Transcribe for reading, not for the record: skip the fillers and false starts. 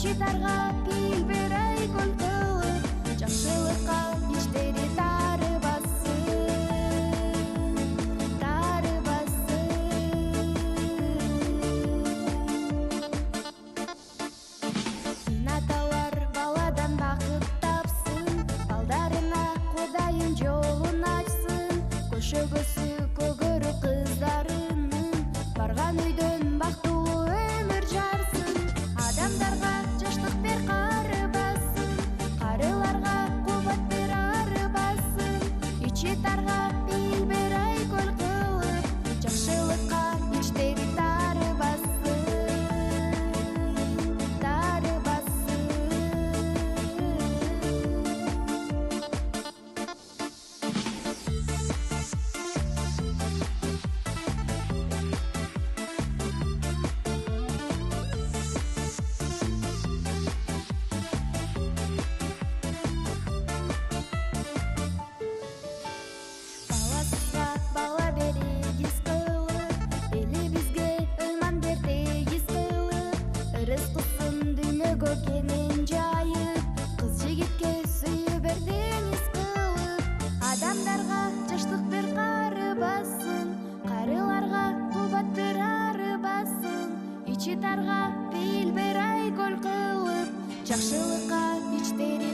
ичи тарга пил берей көл кылып, жакшылыкка иштери тары бассын, тары бассын. Аталар баладан бакыт тапсын, балдарына Кудайым жолун ачсын. Көшөгөсү көгөрү кыздарынын, барган үйдөн бактылуу өмүр жарсын. Адамдарга жаштык бер кары бассын, карыларга кубат бер ары бассын. Ичи тарга пил бер айкөл кылып, жакшылыкка иштери тары бассын, тары бассын. Баласызга бала берегиз кылып, элибизге ыйман бер тегиз кылып. Ырыскысын дүйнөгө кенен жайып, кыз жигитке сүйүү бер деңиз кылып. Адамдарга жаштык бер кары бассын, карыларга кубат бер ары бассын. Ичи тарга пил бер айкөл кылып, жакшылыкка иштери